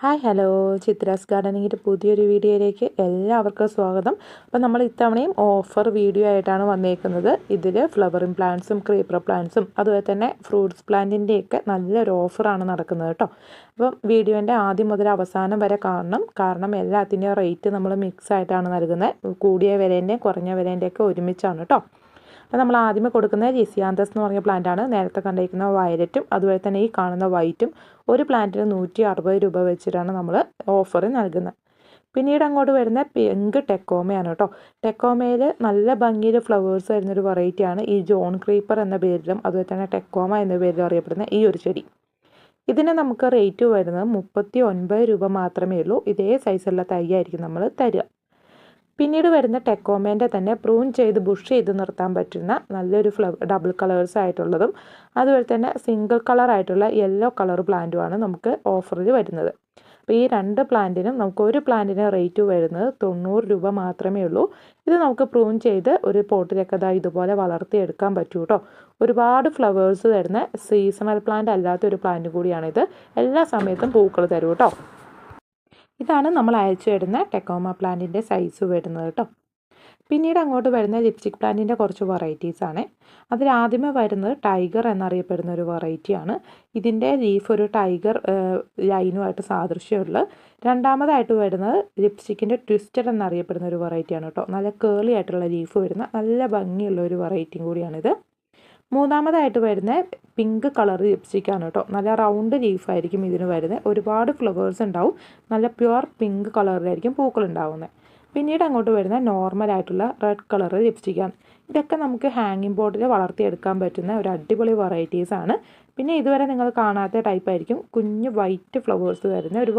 Hi hello Chitra's ഗാർഡനിങ്ങിൻ്റെ പുതിയൊരു വീഡിയോയിലേക്ക് എല്ലാവർക്കും സ്വാഗതം. അപ്പോൾ നമ്മൾ ഇത്തവണയും ഓഫർ വീഡിയോ ആയിട്ടാണ് വന്നേക്കുന്നത്. ഇതിൽ ഫ്ലവറിങ് പ്ലാന്റ്സും ക്രീപ്പർ പ്ലാന്റ്സും അതുപോലെ തന്നെ ഫ്രൂട്ട്സ് പ്ലാന്റിൻ്റെയൊക്കെ നല്ലൊരു ഓഫറാണ് നടക്കുന്നത് കേട്ടോ. അപ്പം വീഡിയോൻ്റെ ആദ്യം മുതൽ അവസാനം വരെ കാണണം. കാരണം എല്ലാത്തിൻ്റെയും റേറ്റ് നമ്മൾ മിക്സ് ആയിട്ടാണ് നൽകുന്നത്. കൂടിയ വിലേൻ്റെയും കുറഞ്ഞ വിലേൻ്റെയൊക്കെ ഒരുമിച്ചാണ് കേട്ടോ. അപ്പോൾ നമ്മൾ ആദ്യമേ കൊടുക്കുന്നത് ജിസിയാന്തസ് എന്ന് പറഞ്ഞ പ്ലാന്റാണ്. നേരത്തെ കണ്ടിരിക്കുന്ന വയലറ്റും അതുപോലെ തന്നെ ഈ കാണുന്ന വൈറ്റും ഒരു പ്ലാന്റിന് 160 രൂപ വെച്ചിട്ടാണ് നമ്മൾ ഓഫർ നൽകുന്നത്. പിന്നീട് അങ്ങോട്ട് വരുന്ന പിങ്ക് ടെക്കോമയാണ് കേട്ടോ. ടെക്കോമയിൽ നല്ല ഭംഗിയിൽ ഫ്ലവേഴ്സ് വരുന്നൊരു വെറൈറ്റിയാണ് ഈ ജോൺ ക്രീപ്പർ എന്ന പേരിലും അതുപോലെ തന്നെ ടെക്കോമ എന്ന പേരിലും അറിയപ്പെടുന്ന ഈ ഒരു ചെടി. ഇതിന് നമുക്ക് റേറ്റ് വരുന്നത് 39 രൂപ മാത്രമേ ഉള്ളൂ. ഇതേ സൈസുള്ള തൈയായിരിക്കും നമ്മൾ തരിക. പിന്നീട് വരുന്ന ടെക്കോമേൻ്റെ തന്നെ പ്രൂൺ ചെയ്ത് ബുഷ് ചെയ്ത് നിർത്താൻ പറ്റുന്ന നല്ലൊരു ഡബിൾ കളേഴ്സ് ആയിട്ടുള്ളതും അതുപോലെ തന്നെ സിംഗിൾ കളർ ആയിട്ടുള്ള യെല്ലോ കളർ പ്ലാന്റുമാണ് നമുക്ക് ഓഫറിൽ വരുന്നത്. അപ്പോൾ ഈ രണ്ട് പ്ലാന്റിനും നമുക്ക് ഒരു പ്ലാന്റിന് റേറ്റ് വരുന്നത് 90 രൂപ മാത്രമേ ഉള്ളൂ. ഇത് നമുക്ക് പ്രൂൺ ചെയ്ത് ഒരു പോട്ടിലൊക്കെ ഇതുപോലെ വളർത്തിയെടുക്കാൻ പറ്റൂ കേട്ടോ. ഒരുപാട് ഫ്ലവേഴ്സ് തരുന്ന സീസണൽ പ്ലാന്റ് അല്ലാത്ത ഒരു പ്ലാന്റ് കൂടിയാണിത്. എല്ലാ സമയത്തും പൂക്കൾ തരും കേട്ടോ. ഇതാണ് നമ്മൾ അയച്ചു വരുന്ന ടെക്കോമ പ്ലാന്റിൻ്റെ സൈസ് വരുന്നത് കേട്ടോ. പിന്നീട് അങ്ങോട്ട് വരുന്ന ലിപ്സ്റ്റിക് പ്ലാന്റിൻ്റെ കുറച്ച് വെറൈറ്റീസാണ്. അതിലാദ്യമേ വരുന്നത് ടൈഗർ എന്നറിയപ്പെടുന്ന ഒരു വെറൈറ്റിയാണ്. ഇതിൻ്റെ ലീഫ് ഒരു ടൈഗർ ലൈനുമായിട്ട് സാദൃശ്യമുള്ള. രണ്ടാമതായിട്ട് വരുന്നത് ലിപ്സ്റ്റിക്കിൻ്റെ ട്വിസ്റ്റഡ് എന്നറിയപ്പെടുന്ന ഒരു വെറൈറ്റിയാണ് കേട്ടോ. നല്ല കേളി ആയിട്ടുള്ള ലീഫ് വരുന്ന നല്ല ഭംഗിയുള്ള ഒരു വെറൈറ്റിയും കൂടിയാണിത്. മൂന്നാമതായിട്ട് വരുന്ന പിങ്ക് കളർ ലിപ്സ്റ്റിക്കാണ് കേട്ടോ. നല്ല റൗണ്ട് ലീഫായിരിക്കും ഇതിന് വരുന്നത്. ഒരുപാട് ഫ്ലവേഴ്സ് ഉണ്ടാവും. നല്ല പ്യുവർ പിങ്ക് കളറിലായിരിക്കും പൂക്കൾ ഉണ്ടാവുന്നത്. പിന്നീട് അങ്ങോട്ട് വരുന്ന നോർമലായിട്ടുള്ള റെഡ് കളർ ലിപ്സ്റ്റിക്കാണ്. ഇതൊക്കെ നമുക്ക് ഹാങ്ങിങ് ബോർഡിൽ വളർത്തിയെടുക്കാൻ പറ്റുന്ന ഒരു അടിപൊളി വെറൈറ്റീസാണ്. പിന്നെ ഇതുവരെ നിങ്ങൾ കാണാത്ത ടൈപ്പായിരിക്കും കുഞ്ഞു വൈറ്റ് ഫ്ലവേഴ്സ് വരുന്ന ഒരു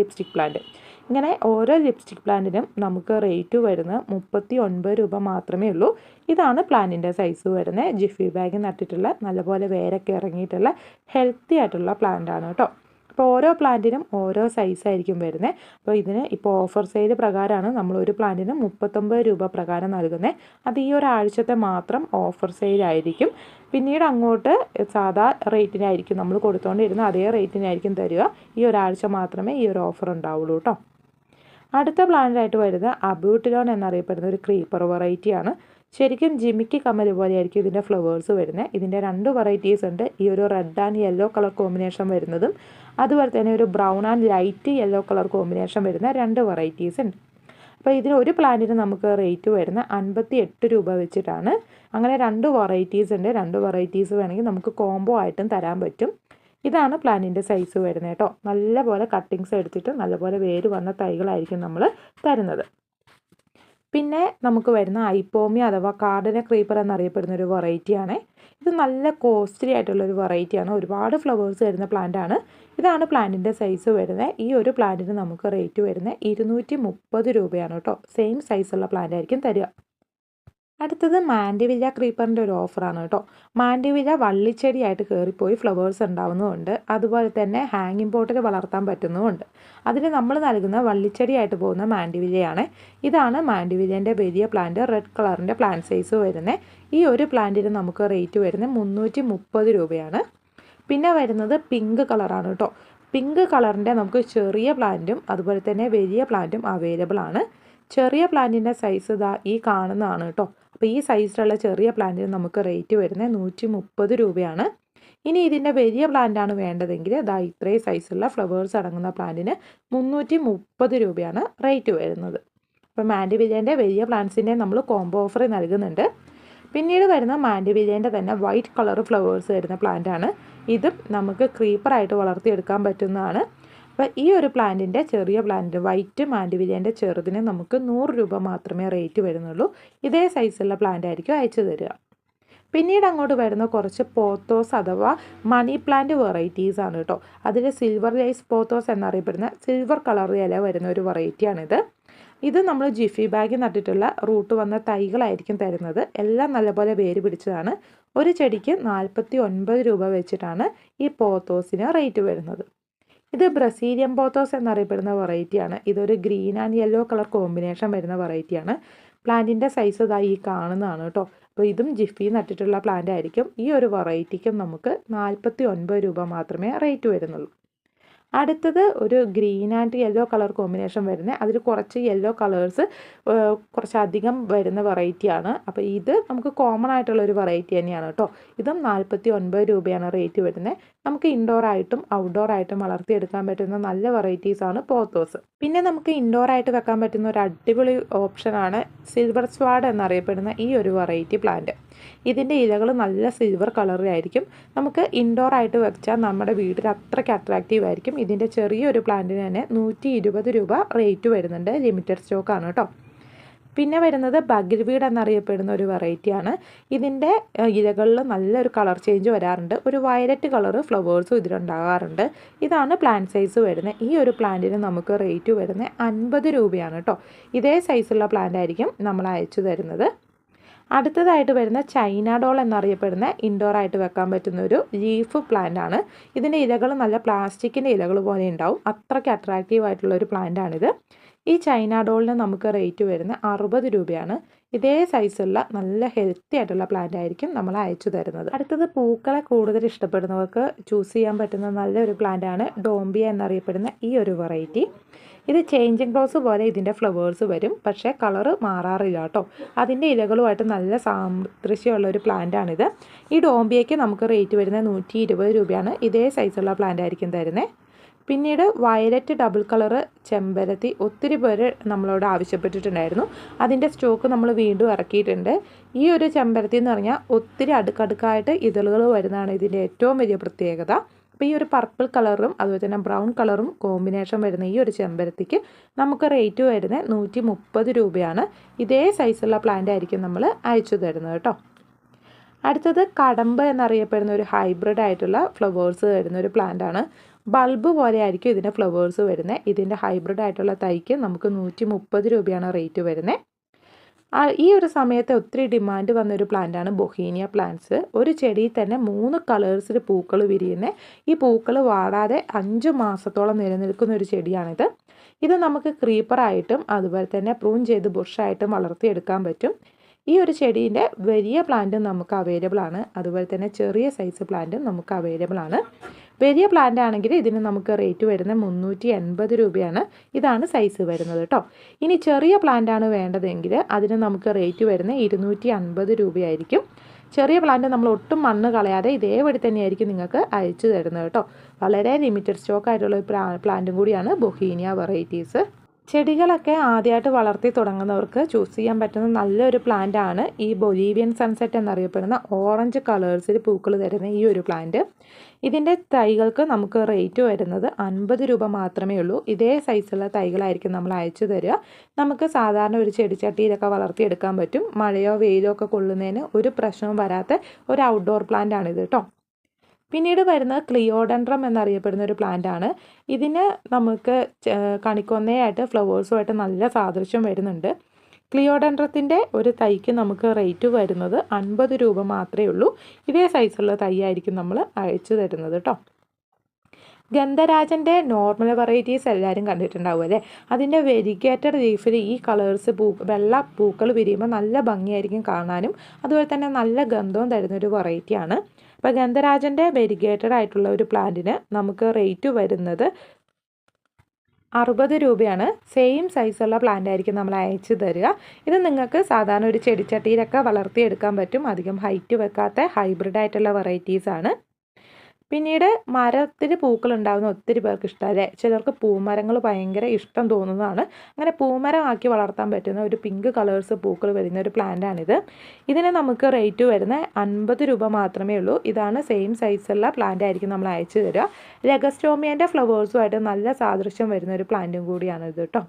ലിപ്സ്റ്റിക് പ്ലാന്റ്. ഇങ്ങനെ ഓരോ ലിപ്സ്റ്റിക് പ്ലാന്റിനും നമുക്ക് റേറ്റ് വരുന്നത് 39 രൂപ മാത്രമേ ഉള്ളൂ. ഇതാണ് പ്ലാന്റിൻ്റെ സൈസ് വരുന്നത്. ജിഫി ബാഗ് നട്ടിട്ടുള്ള നല്ലപോലെ വേരൊക്കെ ഇറങ്ങിയിട്ടുള്ള ഹെൽത്തി ആയിട്ടുള്ള പ്ലാന്റാണ് കേട്ടോ. അപ്പോൾ ഓരോ പ്ലാന്റിനും ഓരോ സൈസായിരിക്കും വരുന്നത്. അപ്പോൾ ഇതിന് ഇപ്പോൾ ഓഫർ സെയിൽ പ്രകാരമാണ് നമ്മൾ ഒരു പ്ലാന്റിന് 39 രൂപ പ്രകാരം നൽകുന്നത്. അത് ഈ ഒരാഴ്ചത്തെ മാത്രം ഓഫർ സെയിലായിരിക്കും. പിന്നീട് അങ്ങോട്ട് സാധാ റേറ്റിനായിരിക്കും നമ്മൾ കൊടുത്തുകൊണ്ടിരുന്ന അതേ റേറ്റിനായിരിക്കും തരിക. ഈ ഒരാഴ്ച മാത്രമേ ഈ ഒരു ഓഫർ ഉണ്ടാവുള്ളൂ കേട്ടോ. അടുത്ത പ്ലാന്റായിട്ട് വരുന്നത് അബ്യൂട്ടിലോൺ എന്നറിയപ്പെടുന്ന ഒരു ക്രീപ്പർ വെറൈറ്റിയാണ്. ശരിക്കും ജിമിക്കി കമ്മൽ പോലെയായിരിക്കും ഇതിൻ്റെ ഫ്ലവേഴ്സ് വരുന്നത്. ഇതിൻ്റെ രണ്ട് വെറൈറ്റീസ് ഉണ്ട്. ഈ ഒരു red and yellow colour combination വരുന്നതും അതുപോലെ തന്നെ ഒരു brown and light yellow colour combination വരുന്ന രണ്ട് വെറൈറ്റീസ് ഉണ്ട്. അപ്പോൾ ഇതിന് ഒരു പ്ലാന്റിന് നമുക്ക് റേറ്റ് വരുന്ന 58 രൂപ വെച്ചിട്ടാണ്. അങ്ങനെ രണ്ട് വെറൈറ്റീസ് ഉണ്ട്. രണ്ട് വെറൈറ്റീസ് വേണമെങ്കിൽ നമുക്ക് കോംബോ ആയിട്ടും തരാൻ പറ്റും. ഇതാണ് പ്ലാന്റിൻ്റെ സൈസ് വരുന്നത് കേട്ടോ. നല്ലപോലെ കട്ടിങ്സ് എടുത്തിട്ട് നല്ലപോലെ വേര് വന്ന തൈകളായിരിക്കും നമ്മൾ തരുന്നത്. പിന്നെ നമുക്ക് വരുന്ന ഐപ്പോമി അഥവാ കാർഡിന ക്രീപ്പർ എന്നറിയപ്പെടുന്ന ഒരു വെറൈറ്റിയാണ്. ഇത് നല്ല കോസ്റ്റ്ലി ആയിട്ടുള്ളൊരു വെറൈറ്റിയാണ്. ഒരുപാട് ഫ്ലവേഴ്സ് വരുന്ന പ്ലാന്റാണ്. ഇതാണ് പ്ലാന്റിൻ്റെ സൈസ് വരുന്നത്. ഈ ഒരു പ്ലാന്റിന് നമുക്ക് റേറ്റ് വരുന്നത് 230 രൂപയാണ് കേട്ടോ. സെയിം സൈസുള്ള പ്ലാന്റ് ആയിരിക്കും തരിക. അടുത്തത് മാൻഡിവില്ല ക്രീപ്പറിൻ്റെ ഒരു ഓഫറാണ് കേട്ടോ. മാൻഡിവില്ല വള്ളിച്ചെടിയായിട്ട് കയറിപ്പോയി ഫ്ലവേഴ്സ് ഉണ്ടാവുന്നതുകൊണ്ട് അതുപോലെ തന്നെ ഹാങ്ങിങ് പോട്ടിൽ വളർത്താൻ പറ്റുന്നതുകൊണ്ട് അതിന് നമ്മൾ നൽകുന്ന വള്ളിച്ചെടിയായിട്ട് പോകുന്ന മാൻഡിവില്ലയാണ്. ഇതാണ് മാൻഡിവില്ലേൻ്റെ വലിയ പ്ലാന്റ്. റെഡ് കളറിൻ്റെ പ്ലാന്റ് സൈസ് വരുന്നത്. ഈ ഒരു പ്ലാന്റിന് നമുക്ക് റേറ്റ് വരുന്നത് 330 രൂപയാണ്. പിന്നെ വരുന്നത് പിങ്ക് കളറാണ് കേട്ടോ. പിങ്ക് കളറിൻ്റെ നമുക്ക് ചെറിയ പ്ലാന്റും അതുപോലെ തന്നെ വലിയ പ്ലാന്റും അവൈലബിൾ ആണ്. ചെറിയ പ്ലാന്റിൻ്റെ സൈസ് ഈ കാണുന്നതാണ് കേട്ടോ. അപ്പോൾ ഈ സൈസിലുള്ള ചെറിയ പ്ലാന്റിന് നമുക്ക് റേറ്റ് വരുന്നത് 130 രൂപയാണ്. ഇനി ഇതിൻ്റെ വലിയ പ്ലാന്റാണ് വേണ്ടതെങ്കിൽ ഇത്രയും സൈസുള്ള ഫ്ലവേഴ്സ് അടങ്ങുന്ന പ്ലാന്റിന് 330 രൂപയാണ് റേറ്റ് വരുന്നത്. അപ്പോൾ മാൻഡിവില്ലേൻ്റെ വലിയ പ്ലാന്റ്സിൻ്റെ നമ്മൾ കോംബോ ഓഫർ നൽകുന്നുണ്ട്. പിന്നീട് വരുന്ന മാൻഡിവില്ലേൻ്റെ തന്നെ വൈറ്റ് കളർ ഫ്ലവേഴ്സ് വരുന്ന പ്ലാന്റാണ്. ഇതും നമുക്ക് ക്രീപ്പറായിട്ട് വളർത്തിയെടുക്കാൻ പറ്റുന്നതാണ്. അപ്പോൾ ഈ ഒരു പ്ലാന്റിൻ്റെ ചെറിയ പ്ലാന്റ് വൈറ്റ് മാൻഡിവില്ലേൻ്റെ ചെറുതിന് നമുക്ക് 100 രൂപ മാത്രമേ റേറ്റ് വരുന്നുള്ളൂ. ഇതേ സൈസുള്ള പ്ലാന്റ് ആയിരിക്കും അയച്ചു തരിക. പിന്നീട് അങ്ങോട്ട് വരുന്ന കുറച്ച് പോത്തോസ് അഥവാ മണി പ്ലാന്റ് വെറൈറ്റീസ് ആണ് കേട്ടോ. അതിൽ സിൽവർ ലൈസ് പോത്തോസ് എന്നറിയപ്പെടുന്ന സിൽവർ കളർ ഇല വരുന്ന ഒരു വെറൈറ്റിയാണിത്. ഇത് നമ്മൾ ജിഫി ബാഗ് നട്ടിട്ടുള്ള റൂട്ട് വന്ന തൈകളായിരിക്കും തരുന്നത്. എല്ലാം നല്ലപോലെ വേര് പിടിച്ചതാണ്. ഒരു ചെടിക്ക് 49 രൂപ വെച്ചിട്ടാണ് ഈ പോത്തോസിന് റേറ്റ് വരുന്നത്. ഇത് ബ്രസീലിയൻ പോത്തോസ് എന്നറിയപ്പെടുന്ന വെറൈറ്റിയാണ്. ഇതൊരു green and yellow colour combination വരുന്ന വെറൈറ്റിയാണ്. പ്ലാന്റിൻ്റെ സൈസ് ഈ കാണുന്നതാണ് കേട്ടോ. അപ്പോൾ ഇതും ജിഫി നട്ടിട്ടുള്ള പ്ലാന്റ് ആയിരിക്കും. ഈ ഒരു വെറൈറ്റിക്കും നമുക്ക് 49 രൂപ മാത്രമേ റേറ്റ് വരുന്നുള്ളൂ. അടുത്തത് ഒരു green and yellow colour combination വരുന്നത്, അതിൽ കുറച്ച് യെല്ലോ കളേഴ്സ് കുറച്ചധികം വരുന്ന വെറൈറ്റിയാണ്. അപ്പോൾ ഇത് നമുക്ക് കോമൺ ആയിട്ടുള്ളൊരു വെറൈറ്റി തന്നെയാണ് കേട്ടോ. ഇതും 49 രൂപയാണ് റേറ്റ് വരുന്നത്. നമുക്ക് ഇൻഡോർ ആയിട്ടും ഔട്ട്ഡോർ ആയിട്ടും വളർത്തിയെടുക്കാൻ പറ്റുന്ന നല്ല വെറൈറ്റീസാണ് പോത്തോസ്. പിന്നെ നമുക്ക് ഇൻഡോർ ആയിട്ട് വെക്കാൻ പറ്റുന്ന ഒരു അടിപൊളി ഓപ്ഷനാണ് സിൽവർ സ്വാഡ് എന്നറിയപ്പെടുന്ന ഈ ഒരു വെറൈറ്റി പ്ലാന്റ്. ഇതിൻ്റെ ഇലകൾ നല്ല സിൽവർ കളറിലായിരിക്കും. നമുക്ക് ഇൻഡോർ ആയിട്ട് വെച്ചാൽ നമ്മുടെ വീട്ടിൽ അത്രയ്ക്ക് അട്രാക്റ്റീവ് ആയിരിക്കും. ഇതിൻ്റെ ചെറിയൊരു പ്ലാന്റിന് തന്നെ 120 രൂപ റേറ്റ് വരുന്നുണ്ട്. ലിമിറ്റഡ് സ്റ്റോക്കാണ് കേട്ടോ. പിന്നെ വരുന്നത് ബഗിൽവീഡ് എന്നറിയപ്പെടുന്ന ഒരു വെറൈറ്റിയാണ്. ഇതിൻ്റെ ഇലകളിൽ നല്ലൊരു കളർ ചേഞ്ച് വരാറുണ്ട്. ഒരു വയലറ്റ് കളർ ഫ്ലവേഴ്സും ഇതിലുണ്ടാകാറുണ്ട്. ഇതാണ് പ്ലാന്റ് സൈസ് വരുന്നത്. ഈ ഒരു പ്ലാന്റിന് നമുക്ക് റേറ്റ് വരുന്നത് 50 രൂപയാണ് കേട്ടോ. ഇതേ സൈസുള്ള പ്ലാന്റ് ആയിരിക്കും നമ്മൾ അയച്ചു തരുന്നത്. അടുത്തതായിട്ട് വരുന്ന ചൈന ഡോൾ എന്നറിയപ്പെടുന്ന ഇൻഡോർ ആയിട്ട് വെക്കാൻ പറ്റുന്ന ഒരു ലീഫ് പ്ലാന്റ് ആണ്. ഇതിൻ്റെ ഇലകൾ നല്ല പ്ലാസ്റ്റിക്കിൻ്റെ ഇലകൾ പോലെ ഉണ്ടാവും. അത്രയ്ക്ക് അട്രാക്റ്റീവ് ആയിട്ടുള്ള ഒരു പ്ലാന്റ് ആണിത്. ഈ ചൈന ഡോളിന് നമുക്ക് റേറ്റ് വരുന്നത് 60 രൂപയാണ്. ഇതേ സൈസുള്ള നല്ല ഹെൽത്തി ആയിട്ടുള്ള പ്ലാന്റ് ആയിരിക്കും നമ്മൾ അയച്ചു തരുന്നത്. അടുത്തത് പൂക്കളെ കൂടുതൽ ഇഷ്ടപ്പെടുന്നവർക്ക് ചൂസ് ചെയ്യാൻ പറ്റുന്ന നല്ലൊരു പ്ലാന്റ് ആണ് ഡോംബിയ എന്നറിയപ്പെടുന്ന ഈ ഒരു വെറൈറ്റി. ഇത് ചേഞ്ചിങ് റോസ് പോലെ ഇതിൻ്റെ ഫ്ലവേഴ്സ് വരും, പക്ഷേ കളറ് മാറാറില്ല കേട്ടോ. അതിൻ്റെ ഇലകളുമായിട്ട് നല്ല സാദൃശ്യമുള്ള ഒരു പ്ലാന്റാണിത്. ഈ ഡോംബിയയ്ക്ക് നമുക്ക് റേറ്റ് വരുന്നത് 120 രൂപയാണ്. ഇതേ സൈസുള്ള പ്ലാന്റ് ആയിരിക്കും തരുന്നത്. പിന്നീട് വയലറ്റ് ഡബിൾ കളറ് ചെമ്പരത്തി ഒത്തിരി പേര് നമ്മളോട് ആവശ്യപ്പെട്ടിട്ടുണ്ടായിരുന്നു. അതിൻ്റെ സ്റ്റോക്ക് നമ്മൾ വീണ്ടും ഇറക്കിയിട്ടുണ്ട്. ഈ ഒരു ചെമ്പരത്തി എന്ന് പറഞ്ഞാൽ ഒത്തിരി അടുക്കടുക്കായിട്ട് ഇതളുകൾ വരുന്നതാണ് ഇതിൻ്റെ ഏറ്റവും വലിയ പ്രത്യേകത. അപ്പോൾ ഈ ഒരു പർപ്പിൾ കളറും അതുപോലെ തന്നെ ബ്രൗൺ കളറും കോമ്പിനേഷൻ വരുന്ന ഈ ഒരു ചെമ്പരത്തിക്ക് നമുക്ക് റേറ്റ് വരുന്നത് 130 രൂപയാണ്. ഇതേ സൈസുള്ള പ്ലാന്റ് ആയിരിക്കും നമ്മൾ അയച്ചു തരുന്നത് കേട്ടോ. അടുത്തത് കടമ്പ് എന്നറിയപ്പെടുന്ന ഒരു ഹൈബ്രിഡ് ആയിട്ടുള്ള ഫ്ലവേഴ്സ് വരുന്ന ഒരു പ്ലാന്റ് ആണ്. ബൾബ് പോലെ ആയിരിക്കും ഇതിൻ്റെ ഫ്ലവേഴ്സ് വരുന്നത്. ഇതിൻ്റെ ഹൈബ്രിഡ് ആയിട്ടുള്ള തൈക്ക് നമുക്ക് 130 രൂപയാണ് റേറ്റ് വരുന്നത്. ഈ ഒരു സമയത്ത് ഒത്തിരി ഡിമാൻഡ് വന്നൊരു പ്ലാന്റാണ് ബൊഹീനിയ പ്ലാന്റ്സ്. ഒരു ചെടിയിൽ തന്നെ 3 കളേഴ്സിൽ പൂക്കൾ വിരിയുന്നത്. ഈ പൂക്കൾ വാടാതെ 5 മാസത്തോളം നിലനിൽക്കുന്ന ഒരു ചെടിയാണിത്. ഇത് നമുക്ക് ക്രീപ്പറായിട്ടും അതുപോലെ തന്നെ പ്രൂൺ ചെയ്ത് ബുഷായിട്ടും വളർത്തിയെടുക്കാൻ പറ്റും. ഈ ഒരു ചെടീൻ്റെ വലിയ പ്ലാന്റും നമുക്ക് അവൈലബിൾ ആണ്. അതുപോലെ തന്നെ ചെറിയ സൈസ് പ്ലാന്റും നമുക്ക് അവൈലബിൾ ആണ്. വലിയ പ്ലാന്റ് ആണെങ്കിൽ ഇതിന് നമുക്ക് റേറ്റ് വരുന്നത് 380 രൂപയാണ്. ഇതാണ് സൈസ് വരുന്നത് കേട്ടോ. ഇനി ചെറിയ പ്ലാന്റ് ആണ് വേണ്ടതെങ്കിൽ അതിന് നമുക്ക് റേറ്റ് വരുന്നത് 250 രൂപയായിരിക്കും. ചെറിയ പ്ലാന്റ് നമ്മൾ ഒട്ടും മണ്ണ് കളയാതെ ഇതേപടി തന്നെയായിരിക്കും നിങ്ങൾക്ക് അയച്ചു തരുന്നത് കേട്ടോ. വളരെ ലിമിറ്റഡ് സ്റ്റോക്ക് ആയിട്ടുള്ള ഒരു പ്ലാന്റും കൂടിയാണ് ബൊഹീനിയ വെറൈറ്റീസ്. ചെടികളൊക്കെ ആദ്യമായിട്ട് വളർത്തി തുടങ്ങുന്നവർക്ക് ചൂസ് ചെയ്യാൻ പറ്റുന്ന നല്ലൊരു പ്ലാന്റ് ആണ് ഈ ബൊലീവിയൻ സൺസെറ്റ് എന്നറിയപ്പെടുന്ന ഓറഞ്ച് കളേഴ്സിൽ പൂക്കൾ തരുന്ന ഈ ഒരു പ്ലാന്റ്. ഇതിൻ്റെ തൈകൾക്ക് നമുക്ക് റേറ്റ് വരുന്നത് 50 രൂപ മാത്രമേ ഉള്ളൂ. ഇതേ സൈസുള്ള തൈകളായിരിക്കും നമ്മൾ അയച്ചു തരിക. നമുക്ക് സാധാരണ ഒരു ചെടിച്ചട്ടിയിലൊക്കെ വളർത്തിയെടുക്കാൻ പറ്റും. മഴയോ വെയിലോ ഒക്കെ കൊള്ളുന്നതിന് ഒരു പ്രശ്നവും വരാത്ത ഒരു ഔട്ട്ഡോർ പ്ലാന്റ് ആണിത് കേട്ടോ. പിന്നീട് വരുന്നത് ക്ലിയോഡെൻഡ്രം എന്നറിയപ്പെടുന്ന ഒരു പ്ലാന്റ് ആണ്. ഇതിന് നമുക്ക് കണിക്കൊന്നയായിട്ട് ഫ്ലവേഴ്സുമായിട്ട് നല്ല സാദൃശ്യം വരുന്നുണ്ട്. ക്ലിയോഡെൻഡ്രത്തിൻ്റെ ഒരു തൈക്ക് നമുക്ക് റേറ്റ് വരുന്നത് 50 രൂപ മാത്രമേ ഉള്ളൂ. ഇതേ സൈസുള്ള തൈ ആയിരിക്കും നമ്മൾ അയച്ചു തരുന്നത് കേട്ടോ. ഗന്ധരാജൻ്റെ നോർമൽ വെറൈറ്റീസ് എല്ലാവരും കണ്ടിട്ടുണ്ടാവും അല്ലേ. അതിൻ്റെ വെരിഗേറ്റഡ് ലീഫിൽ ഈ കളേഴ്സ് വെള്ള പൂക്കൾ വിരിയുമ്പോൾ നല്ല ഭംഗിയായിരിക്കും കാണാനും. അതുപോലെ തന്നെ നല്ല ഗന്ധവും തരുന്നൊരു വെറൈറ്റിയാണ്. അപ്പോൾ ഗന്ധരാജൻ്റെ വെരിഗേറ്റഡ് ആയിട്ടുള്ള ഒരു പ്ലാന്റിന് നമുക്ക് റേറ്റ് വരുന്നത് 60 രൂപയാണ്. സെയിം സൈസുള്ള പ്ലാന്റ് ആയിരിക്കും നമ്മൾ അയച്ചു തരിക. ഇത് നിങ്ങൾക്ക് സാധാരണ ഒരു ചെടിച്ചട്ടിയിലൊക്കെ വളർത്തിയെടുക്കാൻ പറ്റും. അധികം ഹൈറ്റ് വെക്കാത്ത ഹൈബ്രിഡ് ആയിട്ടുള്ള വെറൈറ്റീസാണ്. പിന്നീട് മരത്തിൽ പൂക്കൾ ഉണ്ടാകുന്ന ഒത്തിരി പേർക്ക് ഇഷ്ടമല്ലേ. ചിലർക്ക് പൂമരങ്ങൾ ഭയങ്കര ഇഷ്ടം തോന്നുന്നതാണ്. അങ്ങനെ പൂമരം ആക്കി വളർത്താൻ പറ്റുന്ന ഒരു പിങ്ക് കളേഴ്സ് പൂക്കൾ വരുന്ന ഒരു പ്ലാന്റാണിത്. ഇതിന് നമുക്ക് റേറ്റ് വരുന്ന 50 രൂപ മാത്രമേ ഉള്ളൂ. ഇതാണ് സെയിം സൈസുള്ള പ്ലാന്റ് ആയിരിക്കും നമ്മൾ അയച്ചു തരിക. ലെഗസ്റ്റോമിയൻ്റെ ഫ്ലവേഴ്സുമായിട്ട് നല്ല സാദൃശ്യം വരുന്ന ഒരു പ്ലാന്റും കൂടിയാണിത് കേട്ടോ.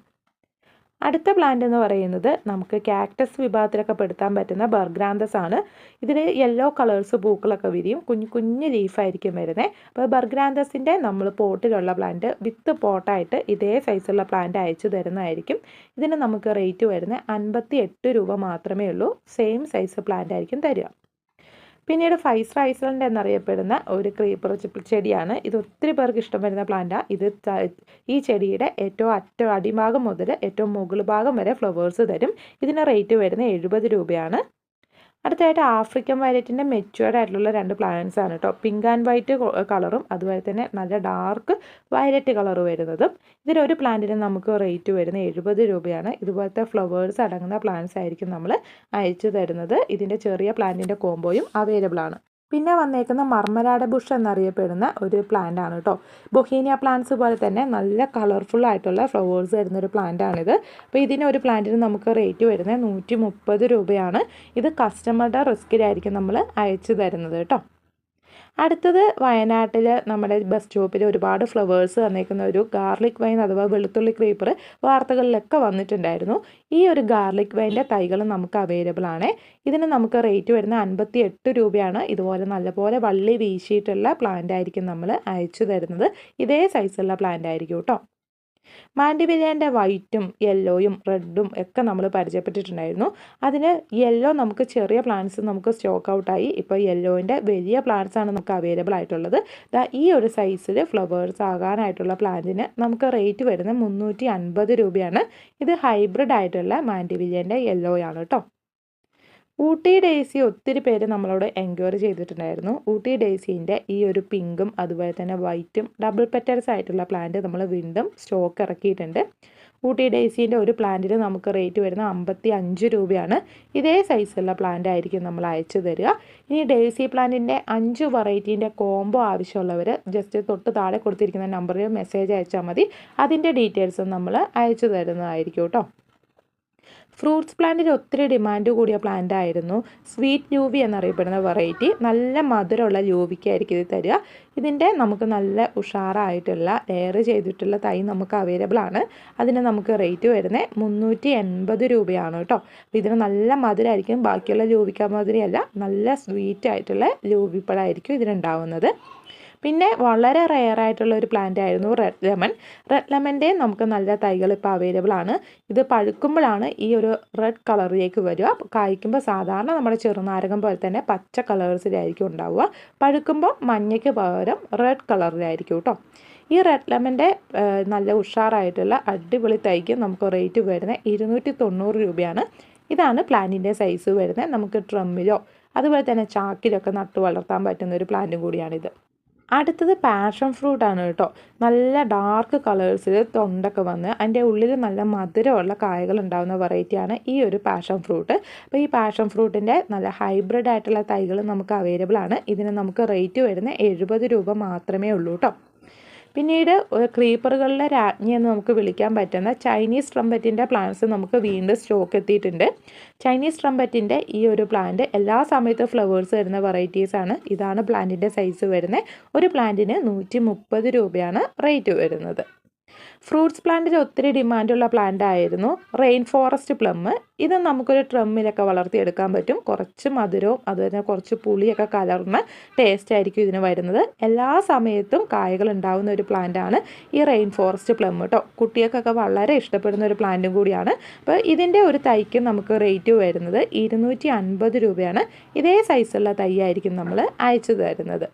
അടുത്ത പ്ലാന്റ് എന്ന് പറയുന്നത് നമുക്ക് കാക്ടസ് വിഭാഗത്തിലൊക്കെ പെടുത്താൻ പറ്റുന്ന ബർഗ്രാന്തസ് ആണ്. ഇതിൽ യെല്ലോ കളേഴ്സ് പൂക്കളൊക്കെ വിരിയും. കുഞ്ഞു ലീഫായിരിക്കും വരുന്നത്. അപ്പോൾ ബർഗ്രാന്തസിൻ്റെ നമ്മൾ പോട്ടിലുള്ള പ്ലാന്റ് വിത്ത് പോട്ടായിട്ട് ഇതേ സൈസുള്ള പ്ലാന്റ് അയച്ചു തരുന്നതായിരിക്കും. ഇതിന് നമുക്ക് റേറ്റ് വരുന്നത് 58 രൂപ മാത്രമേ ഉള്ളൂ. സെയിം സൈസ് പ്ലാന്റ് ആയിരിക്കും തരിക. പിന്നീട് ഫൈസർ ഐസ്ലൻഡ് എന്നറിയപ്പെടുന്ന ഒരു ക്രീപ്പർ ചെടിയാണ്. ഇത് ഒത്തിരി പേർക്ക് ഇഷ്ടം വരുന്ന പ്ലാന്റാണ്. ഇത് ഈ ചെടിയുടെ ഏറ്റവും അടിഭാഗം മുതൽ ഏറ്റവും മുകൾ ഭാഗം വരെ ഫ്ലവേഴ്സ് തരും. ഇതിന് റേറ്റ് വരുന്നത് 70 രൂപയാണ്. അടുത്തതായിട്ട് ആഫ്രിക്കൻ വയലറ്റിൻ്റെ മെച്യൂർഡ് ആയിട്ടുള്ള 2 പ്ലാന്റ്സ് ആണ് കേട്ടോ. പിങ്ക് ആൻഡ് വൈറ്റ് കളറും അതുപോലെ തന്നെ നല്ല ഡാർക്ക് വയലറ്റ് കളർ വരുന്നതും. ഇതിലൊരു പ്ലാന്റിന് നമുക്ക് റേറ്റ് വരുന്നത് 70 രൂപയാണ്. ഇതുപോലത്തെ ഫ്ലവേഴ്സ് അടങ്ങുന്ന പ്ലാന്റ്സ് ആയിരിക്കും നമ്മൾ അയച്ചു തരുന്നത്. ഇതിൻ്റെ ചെറിയ പ്ലാന്റിൻ്റെ കോംബോയും അവൈലബിൾ ആണ്. പിന്നെ വന്നേക്കുന്ന മർമരാഡ ബുഷ് എന്നറിയപ്പെടുന്ന ഒരു പ്ലാന്റ് ആണ് കേട്ടോ. ബൊഹീനിയ പ്ലാന്റ്സ് പോലെ തന്നെ നല്ല കളർഫുൾ ആയിട്ടുള്ള ഫ്ലവേഴ്സ് വരുന്നൊരു പ്ലാന്റ് ആണിത്. അപ്പോൾ ഇതിന് ഒരു പ്ലാന്റിന് നമുക്ക് റേറ്റ് വരുന്നത് 130 രൂപയാണ്. ഇത് കസ്റ്റമറുടെ റിസ്കിലായിരിക്കും നമ്മൾ അയച്ചു തരുന്നത് കേട്ടോ. അടുത്തത് വയനാട്ടിൽ നമ്മുടെ ബസ് സ്റ്റോപ്പിൽ ഒരുപാട് ഫ്ലവേഴ്സ് വന്നേക്കുന്ന ഒരു ഗാർലിക് വൈൻ അഥവാ വെളുത്തുള്ളി ക്രീപ്പർ വാർത്തകളിലൊക്കെ വന്നിട്ടുണ്ടായിരുന്നു. ഈ ഒരു ഗാർലിക് വൈൻ്റെ തൈകൾ നമുക്ക് അവൈലബിൾ ആണ്. ഇതിന് നമുക്ക് റേറ്റ് വരുന്ന 58 രൂപയാണ്. ഇതുപോലെ നല്ലപോലെ വള്ളി വീശിയിട്ടുള്ള പ്ലാന്റ് ആയിരിക്കും നമ്മൾ അയച്ചു തരുന്നത്. ഇതേ സൈസുള്ള പ്ലാന്റ് ആയിരിക്കും കേട്ടോ. മാൻഡിവില്ലേൻ്റെ വൈറ്റും യെല്ലോയും റെഡും ഒക്കെ നമ്മൾ പരിചയപ്പെട്ടിട്ടുണ്ടായിരുന്നു. അതിന് യെല്ലോ നമുക്ക് ചെറിയ പ്ലാന്റ്സ് നമുക്ക് സ്റ്റോക്ക് ഔട്ടായി. ഇപ്പോൾ യെല്ലോൻ്റെ വലിയ പ്ലാന്റ്സ് ആണ് നമുക്ക് അവൈലബിൾ ആയിട്ടുള്ളത്. ഈ ഒരു സൈസിൽ ഫ്ലവേഴ്സ് ആകാനായിട്ടുള്ള പ്ലാന്റിന് നമുക്ക് റേറ്റ് വരുന്നത് 350 രൂപയാണ്. ഇത് ഹൈബ്രിഡ് ആയിട്ടുള്ള മാൻഡിവില്ലേൻ്റെ യെല്ലോ ആണ് കേട്ടോ. ഊട്ടി ഡേയ്സി ഒത്തിരി പേര് നമ്മളോട് എൻക്വയറി ചെയ്തിട്ടുണ്ടായിരുന്നു. ഊട്ടി ഡേയ്സീൻ്റെ ഈ ഒരു പിങ്കും അതുപോലെ തന്നെ വൈറ്റും ഡബിൾ പെറ്റൽസ് ആയിട്ടുള്ള പ്ലാന്റ് നമ്മൾ വീണ്ടും സ്റ്റോക്ക് ഇറക്കിയിട്ടുണ്ട്. ഊട്ടി ഡേയ്സീൻ്റെ ഒരു പ്ലാന്റിന് നമുക്ക് റേറ്റ് വരുന്നത് 55 രൂപയാണ്. ഇതേ സൈസുള്ള പ്ലാന്റ് ആയിരിക്കും നമ്മൾ അയച്ചു തരിക. ഇനി ഡേയ്സി പ്ലാന്റിൻ്റെ 5 വെറൈറ്റീൻ്റെ കോംബോ ആവശ്യമുള്ളവർ ജസ്റ്റ് തൊട്ട് താഴെ കൊടുത്തിരിക്കുന്ന നമ്പറിൽ മെസ്സേജ് അയച്ചാൽ മതി. അതിൻ്റെ ഡീറ്റെയിൽസും നമ്മൾ അയച്ചു തരുന്നതായിരിക്കും കേട്ടോ. ഫ്രൂട്ട്സ് പ്ലാന്റിന് ഒത്തിരി ഡിമാൻഡ് കൂടിയ പ്ലാന്റ് ആയിരുന്നു സ്വീറ്റ് ലൂവി എന്നറിയപ്പെടുന്ന വെറൈറ്റി. നല്ല മധുരമുള്ള ലൂവിക്കായിരിക്കും ഇത് തരിക. ഇതിൻ്റെ നമുക്ക് നല്ല ഉഷാറായിട്ടുള്ള ലെയർ ചെയ്തിട്ടുള്ള തൈ നമുക്ക് അവൈലബിൾ ആണ്. അതിന് നമുക്ക് റേറ്റ് വരുന്നത് 380 രൂപയാണ് കേട്ടോ. അപ്പോൾ ഇതിന് നല്ല മധുരമായിരിക്കും. ബാക്കിയുള്ള ലൂവിക്ക മാതിരിയല്ല, നല്ല സ്വീറ്റ് ആയിട്ടുള്ള ലൂവിപ്പഴമായിരിക്കും ഇതിനുണ്ടാവുന്നത്. പിന്നെ വളരെ റെയർ ആയിട്ടുള്ള ഒരു പ്ലാന്റ് ആയിരുന്നു റെഡ് ലെമൺ. റെഡ് ലെമൻ്റെ നമുക്ക് നല്ല തൈകൾ ഇപ്പോൾ അവൈലബിൾ ആണ്. ഇത് പഴുക്കുമ്പോഴാണ് ഈ ഒരു റെഡ് കളറിലേക്ക് വരിക. കായ്ക്കുമ്പോൾ സാധാരണ നമ്മുടെ ചെറുനാരകം പോലെ തന്നെ പച്ച കളേഴ്സിലായിരിക്കും ഉണ്ടാവുക. പഴുക്കുമ്പോൾ മഞ്ഞയ്ക്ക് പകരം റെഡ് കളറിലായിരിക്കും കേട്ടോ. ഈ റെഡ് ലെമൻ്റെ നല്ല ഉഷാറായിട്ടുള്ള അടിപൊളി തൈക്ക് നമുക്ക് റേറ്റ് വരുന്നത് 290 രൂപയാണ്. ഇതാണ് പ്ലാന്റിൻ്റെ സൈസ് വരുന്നത്. നമുക്ക് ഡ്രമ്മിലോ അതുപോലെ തന്നെ ചാക്കിലൊക്കെ നട്ടു വളർത്താൻ പറ്റുന്ന ഒരു പ്ലാന്റും കൂടിയാണിത്. അടുത്തത് പാഷൻ ഫ്രൂട്ട് ആണ് കേട്ടോ. നല്ല ഡാർക്ക് കളേഴ്സിൽ തൊണ്ടൊക്കെ വന്ന് അതിൻ്റെ ഉള്ളിൽ നല്ല മധുരമുള്ള കായകൾ ഉണ്ടാകുന്ന വെറൈറ്റിയാണ് ഈ ഒരു പാഷൻ ഫ്രൂട്ട്. അപ്പോൾ ഈ പാഷൻ ഫ്രൂട്ടിൻ്റെ നല്ല ഹൈബ്രിഡ് ആയിട്ടുള്ള തൈകൾ നമുക്ക് അവൈലബിൾ ആണ്. ഇതിന് നമുക്ക് റേറ്റ് വരുന്നത് 70 രൂപ മാത്രമേ ഉള്ളൂ കേട്ടോ. പിന്നീട് ക്രീപ്പറുകളുടെ രാജ്ഞി എന്ന് നമുക്ക് വിളിക്കാൻ പറ്റുന്ന ചൈനീസ് ട്രംപറ്റിൻ്റെ പ്ലാന്റ്സ് നമുക്ക് വീണ്ടും സ്റ്റോക്ക് എത്തിയിട്ടുണ്ട്. ചൈനീസ് ട്രംപറ്റിൻ്റെ ഈ ഒരു പ്ലാന്റ് എല്ലാ സമയത്തും ഫ്ലവേഴ്സ് വരുന്ന വെറൈറ്റീസാണ്. ഇതാണ് പ്ലാന്റിൻ്റെ സൈസ് വരുന്നത്. ഒരു പ്ലാന്റിന് 130 രൂപയാണ് റേറ്റ് വരുന്നത്. ഫ്രൂട്ട്സ് പ്ലാന്റിൽ ഒത്തിരി ഡിമാൻഡുള്ള പ്ലാന്റ് ആയിരുന്നു റെയിൻ ഫോറസ്റ്റ് പ്ലം. ഇത് നമുക്കൊരു ട്രമ്മിലൊക്കെ വളർത്തിയെടുക്കാൻ പറ്റും. കുറച്ച് മധുരവും അതുപോലെ കുറച്ച് പുളിയൊക്കെ കലർന്ന ടേസ്റ്റ് ആയിരിക്കും ഇതിന് വരുന്നത്. എല്ലാ സമയത്തും കായകൾ ഉണ്ടാകുന്ന ഒരു പ്ലാന്റാണ് ഈ റെയിൻ ഫോറസ്റ്റ് പ്ലം കേട്ടോ. കുട്ടികൾക്കൊക്കെ വളരെ ഇഷ്ടപ്പെടുന്ന ഒരു പ്ലാന്റും കൂടിയാണ്. അപ്പോൾ ഇതിൻ്റെ ഒരു തൈക്ക് നമുക്ക് റേറ്റ് വരുന്നത് 250 രൂപയാണ്. ഇതേ സൈസുള്ള തൈ ആയിരിക്കും നമ്മൾ അയച്ചു തരുന്നത്.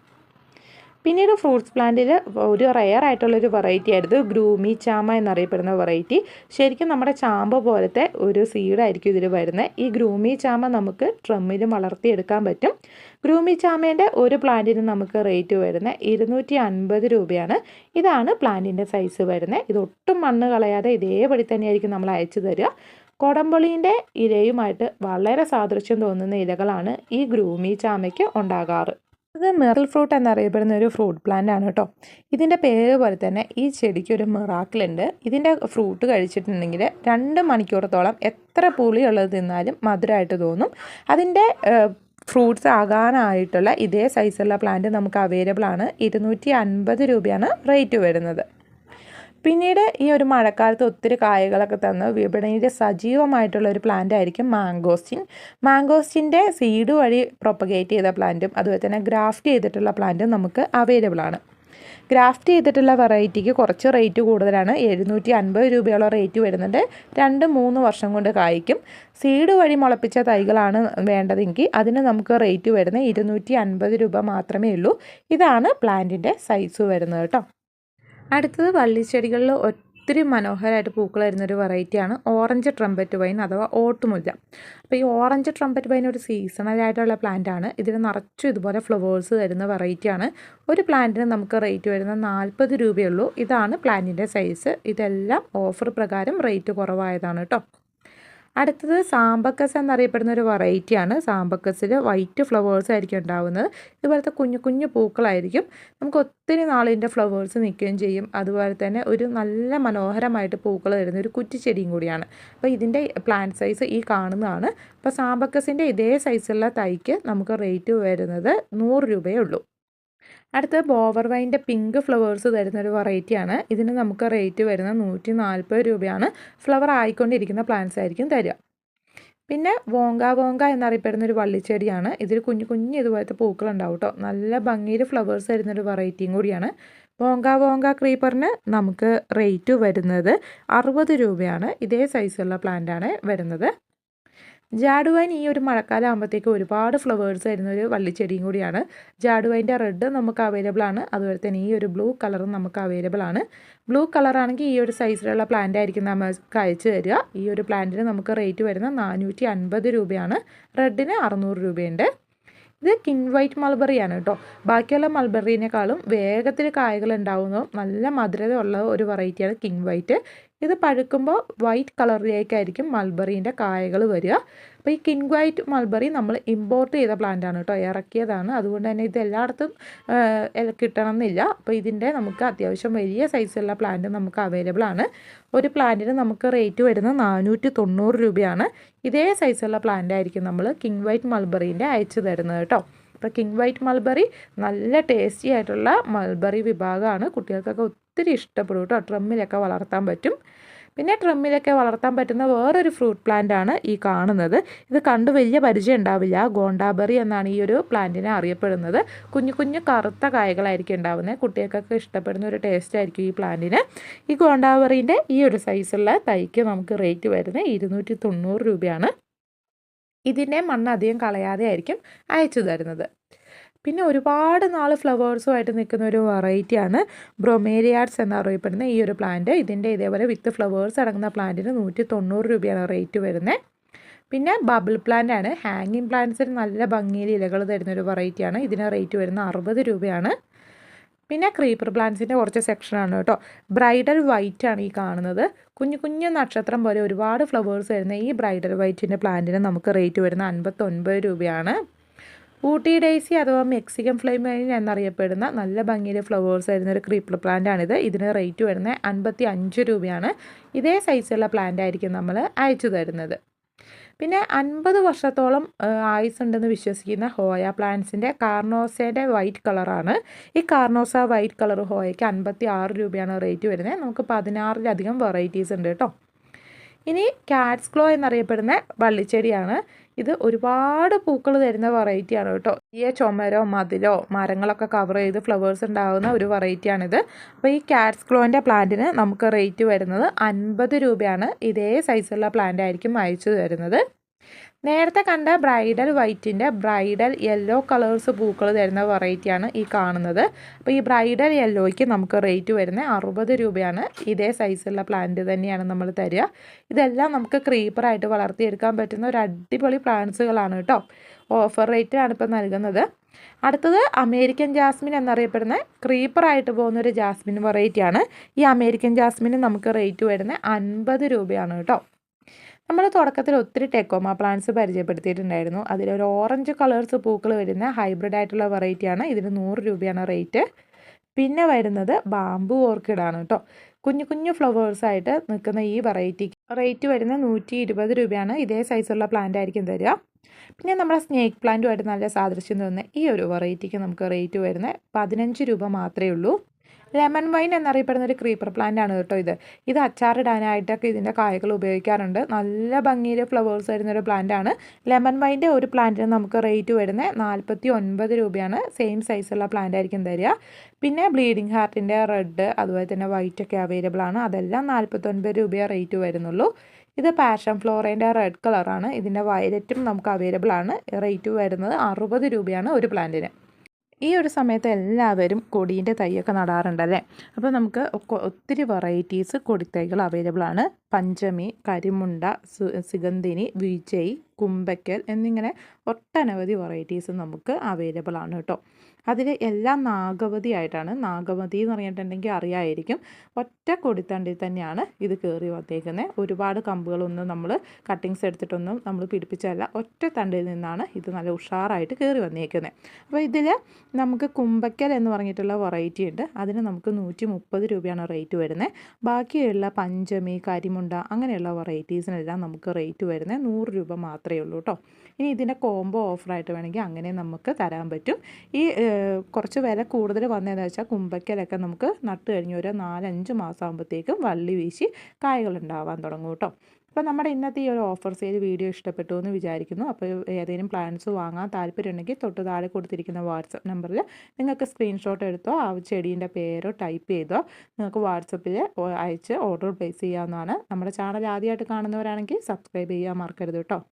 പിന്നീട് ഫ്രൂട്ട്സ് പ്ലാന്റിൽ ഒരു റെയർ ആയിട്ടുള്ളൊരു വെറൈറ്റി ആയിരുന്നു ഗ്രൂമി ചാമ എന്നറിയപ്പെടുന്ന വെറൈറ്റി. ശരിക്കും നമ്മുടെ ചാമ്പ പോലത്തെ ഒരു സീഡായിരിക്കും ഇതിൽ വരുന്നത്. ഈ ഗ്രൂമി ചാമ നമുക്ക് ട്രമ്മിലും വളർത്തിയെടുക്കാൻ പറ്റും. ഗ്രൂമി ചാമേൻ്റെ ഒരു പ്ലാന്റിന് നമുക്ക് റേറ്റ് വരുന്നത് 250 രൂപയാണ്. ഇതാണ് പ്ലാന്റിൻ്റെ സൈസ് വരുന്നത്. ഇതൊട്ടും മണ്ണ് കളയാതെ ഇതേപടി തന്നെയായിരിക്കും നമ്മൾ അയച്ചു തരിക. കൊടംപുളീൻ്റെ ഇലയുമായിട്ട് വളരെ സാദൃശ്യം തോന്നുന്ന ഇലകളാണ് ഈ ഗ്രൂമി ചാമയ്ക്ക് ഉണ്ടാകാറ്. ഇത് മെറിൽ ഫ്രൂട്ട് എന്നറിയപ്പെടുന്ന ഒരു ഫ്രൂട്ട് പ്ലാന്റ് ആണ് കേട്ടോ. ഇതിൻ്റെ പേര് പോലെ തന്നെ ഈ ചെടിക്ക് ഒരു മിറാക്കിളുണ്ട്. ഇതിൻ്റെ ഫ്രൂട്ട് കഴിച്ചിട്ടുണ്ടെങ്കിൽ 2 മണിക്കൂറത്തോളം എത്ര പുളിയുള്ളത് തിന്നാലും മധുരമായിട്ട് തോന്നും. അതിൻ്റെ ഫ്രൂട്ട്സ് ആകാനായിട്ടുള്ള ഇതേ സൈസുള്ള പ്ലാന്റ് നമുക്ക് അവൈലബിൾ ആണ്. 250 രൂപയാണ് റേറ്റ് വരുന്നത്. പിന്നീട് ഈ ഒരു മഴക്കാലത്ത് ഒത്തിരി കായകളൊക്കെ തന്ന് വിപണിയിൽ സജീവമായിട്ടുള്ള ഒരു പ്ലാന്റ് ആയിരിക്കും മാംഗോസ്റ്റിൻ. മാംഗോസ്റ്റിൻ്റെ സീഡ് വഴി പ്രൊപ്പഗേറ്റ് ചെയ്ത പ്ലാന്റും അതുപോലെ തന്നെ ഗ്രാഫ്റ്റ് ചെയ്തിട്ടുള്ള പ്ലാന്റും നമുക്ക് അവൈലബിൾ ആണ്. ഗ്രാഫ്റ്റ് ചെയ്തിട്ടുള്ള വെറൈറ്റിക്ക് കുറച്ച് റേറ്റ് കൂടുതലാണ്. 750 രൂപയോളം റേറ്റ് വരുന്നുണ്ട്. 2-3 വർഷം കൊണ്ട് കായ്ക്കും. സീഡ് വഴി മുളപ്പിച്ച തൈകളാണ് വേണ്ടതെങ്കിൽ അതിന് നമുക്ക് റേറ്റ് വരുന്നത് 250 രൂപ മാത്രമേ ഉള്ളൂ. ഇതാണ് പ്ലാന്റിൻ്റെ സൈസ് വരുന്നത് കേട്ടോ. അടുത്തത് വള്ളിച്ചെടികളിൽ ഒത്തിരി മനോഹരമായിട്ട് പൂക്കൾ വരുന്നൊരു വെറൈറ്റിയാണ് ഓറഞ്ച് ട്രംപറ്റ് വൈൻ അഥവാ ഓട്ടുമുല്ല. അപ്പോൾ ഈ ഓറഞ്ച് ട്രംപറ്റ് വൈൻ ഒരു സീസണലായിട്ടുള്ള പ്ലാന്റ് ആണ്. ഇതിന് നിറച്ചും ഇതുപോലെ ഫ്ലവേഴ്സ് തരുന്ന വെറൈറ്റിയാണ്. ഒരു പ്ലാന്റിന് നമുക്ക് റേറ്റ് വരുന്നത് 40 രൂപയുള്ളൂ. ഇതാണ് പ്ലാന്റിൻ്റെ സൈസ്. ഇതെല്ലാം ഓഫർ പ്രകാരം റേറ്റ് കുറവായതാണ് കേട്ടോ. അടുത്തത് സാമ്പക്കസ് എന്നറിയപ്പെടുന്ന ഒരു വെറൈറ്റിയാണ്. സാമ്പക്കസിൽ വൈറ്റ് ഫ്ലവേഴ്സ് ആയിരിക്കും ഉണ്ടാവുന്നത്. ഇതുപോലത്തെ കുഞ്ഞു കുഞ്ഞു പൂക്കളായിരിക്കും. നമുക്ക് ഒത്തിരി നാളിൻ്റെ ഫ്ലവേഴ്സ് നിൽക്കുകയും ചെയ്യും. അതുപോലെ തന്നെ ഒരു നല്ല മനോഹരമായിട്ട് പൂക്കൾ വരുന്ന ഒരു കുറ്റിച്ചെടിയും കൂടിയാണ്. അപ്പോൾ ഇതിൻ്റെ പ്ലാന്റ് സൈസ് ഈ കാണുന്നതാണ്. അപ്പോൾ സാമ്പക്കസിൻ്റെ ഇതേ സൈസുള്ള തൈക്ക് നമുക്ക് റേറ്റ് വരുന്നത് 100 രൂപയേ ഉള്ളൂ. അടുത്ത ബോവർ വൈൻ്റെ പിങ്ക് ഫ്ലവേഴ്സ് തരുന്നൊരു വെറൈറ്റിയാണ്. ഇതിന് നമുക്ക് റേറ്റ് വരുന്നത് 140 രൂപയാണ്. ഫ്ലവർ ആയിക്കൊണ്ടിരിക്കുന്ന പ്ലാന്റ്സ് ആയിരിക്കും തരിക. പിന്നെ വോങ്ക എന്നറിയപ്പെടുന്ന ഒരു വള്ളിച്ചെടിയാണ്. ഇതിൽ കുഞ്ഞു കുഞ്ഞു ഇതുപോലത്തെ പൂക്കളുണ്ടാവും കേട്ടോ. നല്ല ഭംഗിയിൽ ഫ്ലവേഴ്സ് തരുന്നൊരു വെറൈറ്റിയും കൂടിയാണ്. വോങ്ക ക്രീപ്പറിന് നമുക്ക് റേറ്റ് വരുന്നത് 60 രൂപയാണ്. ഇതേ സൈസുള്ള പ്ലാന്റാണ് വരുന്നത്. ജാഡുവൈൻ ഈ ഒരു മഴക്കാലം ആകുമ്പോഴത്തേക്ക് ഒരുപാട് ഫ്ലവേഴ്സ് വരുന്ന ഒരു വള്ളിച്ചെടിയും കൂടിയാണ്. ജാഡുവൈൻ്റെ റെഡ് നമുക്ക് അവൈലബിൾ ആണ്. അതുപോലെ തന്നെ ഈ ഒരു ബ്ലൂ കളറും നമുക്ക് അവൈലബിൾ ആണ്. ബ്ലൂ കളറാണെങ്കിൽ ഈ ഒരു സൈസിലുള്ള പ്ലാന്റ് ആയിരിക്കും നമുക്ക് അയച്ചു തരിക. ഈ ഒരു പ്ലാന്റിന് നമുക്ക് റേറ്റ് വരുന്നത് 450 രൂപയാണ്. റെഡിന് 600 രൂപയുണ്ട്. ഇത് കിങ് വൈറ്റ് മൾബറിയാണ് കേട്ടോ. ബാക്കിയുള്ള മൾബറിനേക്കാളും വേഗത്തിൽ കായകൾ ഉണ്ടാവുന്നതും നല്ല മധുരത ഉള്ള ഒരു വെറൈറ്റിയാണ് കിങ് വൈറ്റ്. ഇത് പഴുക്കുമ്പോൾ വൈറ്റ് കളറിലേക്കായിരിക്കും മൾബറീൻ്റെ കായകൾ വരിക. അപ്പോൾ ഈ കിങ് വൈറ്റ് മൾബറി നമ്മൾ ഇമ്പോർട്ട് ചെയ്ത പ്ലാന്റാണ് കേട്ടോ, ഇറക്കിയതാണ്. അതുകൊണ്ട് തന്നെ ഇത് എല്ലായിടത്തും കിട്ടണം എന്നില്ല. അപ്പോൾ ഇതിൻ്റെ നമുക്ക് അത്യാവശ്യം വലിയ സൈസുള്ള പ്ലാന്റ് നമുക്ക് അവൈലബിൾ ആണ്. ഒരു പ്ലാന്റിന് നമുക്ക് റേറ്റ് വരുന്നത് 490 രൂപയാണ്. ഇതേ സൈസുള്ള പ്ലാന്റ് ആയിരിക്കും നമ്മൾ കിങ് വൈറ്റ് മൾബറീൻ്റെ അയച്ചു തരുന്നത് കേട്ടോ. അപ്പോൾ കിങ് വൈറ്റ് മൾബറി നല്ല ടേസ്റ്റി ആയിട്ടുള്ള മൾബറി വിഭാഗമാണ്. കുട്ടികൾക്കൊക്കെ ഒത്തിരി ഇഷ്ടപ്പെടും കേട്ടോ. ട്രമ്മിലൊക്കെ വളർത്താൻ പറ്റും. പിന്നെ ട്രമ്മിലൊക്കെ വളർത്താൻ പറ്റുന്ന വേറൊരു ഫ്രൂട്ട് പ്ലാന്റ് ആണ് ഈ കാണുന്നത്. ഇത് കണ്ട് വലിയ പരിചയം ഉണ്ടാവില്ല. ഗോണ്ടാബെറി എന്നാണ് ഈ ഒരു പ്ലാന്റിനെ അറിയപ്പെടുന്നത്. കുഞ്ഞു കുഞ്ഞു കറുത്ത കായകളായിരിക്കും ഉണ്ടാവുന്നത്. കുട്ടികൾക്കൊക്കെ ഇഷ്ടപ്പെടുന്ന ഒരു ടേസ്റ്റ് ആയിരിക്കും ഈ പ്ലാന്റിന്. ഈ ഗോണ്ടാബെറീൻ്റെ ഈ ഒരു സൈസുള്ള തൈക്ക് നമുക്ക് റേറ്റ് വരുന്നത് 290 രൂപയാണ്. ഇതിൻ്റെ മണ്ണ് അധികം കളയാതെ ആയിരിക്കും അയച്ചു തരുന്നത്. പിന്നെ ഒരുപാട് നാൾ ഫ്ലവേഴ്സുമായിട്ട് നിൽക്കുന്ന ഒരു വെറൈറ്റിയാണ് ബ്രൊമേലിയാഡ്സ് എന്നറിയപ്പെടുന്ന ഈ ഒരു പ്ലാന്റ്. ഇതിൻ്റെ ഇതേപോലെ വിത്ത് ഫ്ലവേഴ്സ് അടങ്ങുന്ന പ്ലാന്റിന് 190 രൂപയാണ് റേറ്റ് വരുന്നത്. പിന്നെ ബബിൾ പ്ലാന്റ് ആണ്. ഹാങ്ങിങ് പ്ലാന്റ്സിന് നല്ല ഭംഗിയിൽ ഇലകൾ തരുന്നൊരു വെറൈറ്റിയാണ്. ഇതിന് റേറ്റ് വരുന്നത് 60 രൂപയാണ്. പിന്നെ ക്രീപ്പർ പ്ലാന്റ്സിൻ്റെ കുറച്ച് സെക്ഷനാണ് കേട്ടോ. ബ്രൈഡൽ വൈറ്റ് ആണ് ഈ കാണുന്നത്. കുഞ്ഞു കുഞ്ഞു നക്ഷത്രം പോലെ ഒരുപാട് ഫ്ലവേഴ്സ് വരുന്ന ഈ ബ്രൈഡൽ വൈറ്റിൻ്റെ പ്ലാന്റിന് നമുക്ക് റേറ്റ് വരുന്നത് 59 രൂപയാണ്. ഊട്ടി ഡേയ്സി അഥവാ മെക്സിക്കൻ ഫ്ലെയിം വൈൻ എന്നറിയപ്പെടുന്ന നല്ല ഭംഗിയിൽ ഫ്ലവേഴ്സ് വരുന്ന ഒരു ക്രീപ്പർ പ്ലാന്റ് ആണിത്. ഇതിന് റേറ്റ് വരുന്നത് 55 രൂപയാണ്. ഇതേ സൈസുള്ള പ്ലാന്റ് ആയിരിക്കും നമ്മൾ അയച്ചു തരുന്നത്. പിന്നെ 50 വർഷത്തോളം ആയുസ് ഉണ്ടെന്ന് വിശ്വസിക്കുന്ന ഹോയ പ്ലാന്റ്സിൻ്റെ കാർണോസയുടെ വൈറ്റ് കളറാണ്. ഈ കാർണോസ വൈറ്റ് കളർ ഹോയയ്ക്ക് 56 രൂപയാണ് റേറ്റ് വരുന്നത്. നമുക്ക് 16ലധികം വെറൈറ്റീസ് ഉണ്ട് കേട്ടോ. ഇനി കാറ്റ്സ് ക്ലോ എന്നറിയപ്പെടുന്ന വള്ളിച്ചെടിയാണ്. ഇത് ഒരുപാട് പൂക്കൾ തരുന്ന വെറൈറ്റിയാണ് കേട്ടോ. ഈ ചുമരോ മതിലോ മരങ്ങളൊക്കെ കവർ ചെയ്ത് ഫ്ലവേഴ്സ് ഉണ്ടാകുന്ന ഒരു വെറൈറ്റിയാണിത്. അപ്പോൾ ഈ കാറ്റ്സ് ക്ലോൻ്റെ പ്ലാന്റിന് നമുക്ക് റേറ്റ് വരുന്നത് 50 രൂപയാണ്. ഇതേ സൈസുള്ള പ്ലാന്റ് ആയിരിക്കും അയച്ചു തരുന്നത്. നേരത്തെ കണ്ട ബ്രൈഡൽ വൈറ്റിൻ്റെ ബ്രൈഡൽ യെല്ലോ കളേഴ്സ് പൂക്കൾ തരുന്ന വെറൈറ്റിയാണ് ഈ കാണുന്നത്. അപ്പോൾ ഈ ബ്രൈഡൽ യെല്ലോയ്ക്ക് നമുക്ക് റേറ്റ് വരുന്നത് 60 രൂപയാണ്. ഇതേ സൈസുള്ള പ്ലാന്റ് തന്നെയാണ് നമ്മൾ തരിക. ഇതെല്ലാം നമുക്ക് ക്രീപ്പറായിട്ട് വളർത്തിയെടുക്കാൻ പറ്റുന്ന ഒരു അടിപൊളി പ്ലാന്റ്സുകളാണ് കേട്ടോ. ഓഫർ റേറ്റിലാണ് ഇപ്പോൾ നൽകുന്നത്. അടുത്തത് അമേരിക്കൻ ജാസ്മിൻ എന്നറിയപ്പെടുന്ന ക്രീപ്പറായിട്ട് പോകുന്നൊരു ജാസ്മിൻ വെറൈറ്റിയാണ്. ഈ അമേരിക്കൻ ജാസ്മിന് നമുക്ക് റേറ്റ് വരുന്നത് 50 രൂപയാണ് കേട്ടോ. നമ്മൾ തുടക്കത്തിൽ ഒത്തിരി ടെക്കോമ പ്ലാന്റ്സ് പരിചയപ്പെടുത്തിയിട്ടുണ്ടായിരുന്നു. അതിലൊരു ഓറഞ്ച് കളേഴ്സ് പൂക്കൾ വരുന്ന ഹൈബ്രിഡ് ആയിട്ടുള്ള വെറൈറ്റിയാണ്. ഇതിന് 100 രൂപയാണ് റേറ്റ്. പിന്നെ വരുന്നത് ബാംബു ഓർക്കിഡാണ് കേട്ടോ. കുഞ്ഞു കുഞ്ഞു ഫ്ലവേഴ്സായിട്ട് നിൽക്കുന്ന ഈ വെറൈറ്റിക്ക് റേറ്റ് വരുന്നത് 120 രൂപയാണ്. ഇതേ സൈസുള്ള പ്ലാന്റ് ആയിരിക്കും തരിക. പിന്നെ നമ്മുടെ സ്നേക്ക് പ്ലാന്റുമായിട്ട് നല്ല സാദൃശ്യം തോന്നുന്ന ഈ ഒരു വെറൈറ്റിക്ക് നമുക്ക് റേറ്റ് വരുന്നത് 15 രൂപ മാത്രമേ ഉള്ളൂ. ലെമൺ വൈൻ എന്നറിയപ്പെടുന്ന ഒരു ക്രീപ്പർ പ്ലാന്റ് ആണ് കേട്ടോ ഇത് അച്ചാറിടാനായിട്ടൊക്കെ ഇതിൻ്റെ കായകൾ ഉപയോഗിക്കാറുണ്ട്. നല്ല ഭംഗിയിൽ ഫ്ലവേഴ്സ് വരുന്നൊരു പ്ലാന്റ് ആണ്. ലെമൺ വൈൻ്റെ ഒരു പ്ലാന്റിന് നമുക്ക് റേറ്റ് വരുന്നത് 49 രൂപയാണ്. സെയിം സൈസുള്ള പ്ലാന്റ് ആയിരിക്കും തരിക. പിന്നെ ബ്ലീഡിങ് ഹാർട്ടിൻ്റെ റെഡ് അതുപോലെ തന്നെ വൈറ്റ് ഒക്കെ അവൈലബിൾ ആണ്. അതെല്ലാം 49 രൂപയെ റേറ്റ് വരുന്നുള്ളൂ. ഇത് പാഷൻ ഫ്ലോറേൻ്റെ റെഡ് കളറാണ്. ഇതിൻ്റെ വയലറ്റും നമുക്ക് അവൈലബിൾ ആണ്. റേറ്റ് വരുന്നത് 60 രൂപയാണ് ഒരു പ്ലാന്റിന്. ഈ ഒരു സമയത്ത് എല്ലാവരും കൊടീൻ്റെ തൈയൊക്കെ നടാറുണ്ടല്ലേ. അപ്പോൾ നമുക്ക് ഒത്തിരി വെറൈറ്റീസ് കൊടിത്തൈകൾ അവൈലബിൾ ആണ്. പഞ്ചമി, കരിമുണ്ട, സുഗന്ധിനി, വിജയ്, കുമ്പയ്ക്കൽ എന്നിങ്ങനെ ഒട്ടനവധി വെറൈറ്റീസ് നമുക്ക് അവൈലബിൾ ആണ് കേട്ടോ. അതിൽ എല്ലാം നാഗവതി ആയിട്ടാണ്. നാഗവതി എന്ന് പറഞ്ഞിട്ടുണ്ടെങ്കിൽ അറിയാമായിരിക്കും. ഒറ്റ കൊടിത്തണ്ടിൽ തന്നെയാണ് ഇത് കയറി വന്നേക്കുന്നത്. ഒരുപാട് കമ്പുകളൊന്നും നമ്മൾ കട്ടിങ്സ് എടുത്തിട്ടൊന്നും നമ്മൾ പിടിപ്പിച്ചതല്ല, ഒറ്റ തണ്ടിൽ നിന്നാണ് ഇത് നല്ല ഉഷാറായിട്ട് കയറി വന്നേക്കുന്നത്. അപ്പോൾ ഇതിൽ നമുക്ക് കുമ്പയ്ക്കൽ എന്ന് പറഞ്ഞിട്ടുള്ള വെറൈറ്റി ഉണ്ട്. അതിന് നമുക്ക് 130 രൂപയാണ് റേറ്റ് വരുന്നത്. ബാക്കിയുള്ള പഞ്ചമി, കരിമുണ്ട അങ്ങനെയുള്ള വെറൈറ്റീസിനെല്ലാം നമുക്ക് റേറ്റ് വരുന്നത് 100 രൂപ മാത്രമേ ഉള്ളൂ കേട്ടോ. ഇനി ഇതിൻ്റെ കോംബോ ഓഫറായിട്ട് വേണമെങ്കിൽ അങ്ങനെ നമുക്ക് തരാൻ പറ്റും. ഈ കുറച്ച് വില കൂടുതൽ വന്നതെന്ന് വെച്ചാൽ കുമ്പയ്ക്കലൊക്കെ നമുക്ക് നട്ട് കഴിഞ്ഞ് ഒരു 4-5 മാസം ആകുമ്പോഴത്തേക്കും വള്ളി വീശി കായകൾ ഉണ്ടാവാൻ തുടങ്ങും കേട്ടോ. അപ്പോൾ നമ്മുടെ ഇന്നത്തെ ഈ ഒരു ഓഫർ സെയിൽ വീഡിയോ ഇഷ്ടപ്പെട്ടു എന്ന് വിചാരിക്കുന്നു. അപ്പോൾ ഏതെങ്കിലും പ്ലാന്റ്സ് വാങ്ങാൻ താല്പര്യമുണ്ടെങ്കിൽ തൊട്ട് താഴെ കൊടുത്തിരിക്കുന്ന വാട്സപ്പ് നമ്പറിൽ നിങ്ങൾക്ക് സ്ക്രീൻഷോട്ട് എടുത്തോ ആ ചെടീൻ്റെ പേരോ ടൈപ്പ് ചെയ്തോ നിങ്ങൾക്ക് വാട്സപ്പിൽ അയച്ച് ഓർഡർ പ്ലേസ് ചെയ്യാവുന്നതാണ്. നമ്മുടെ ചാനൽ ആദ്യമായിട്ട് കാണുന്നവരാണെങ്കിൽ സബ്സ്ക്രൈബ് ചെയ്യാൻ മറക്കരുത് കേട്ടോ.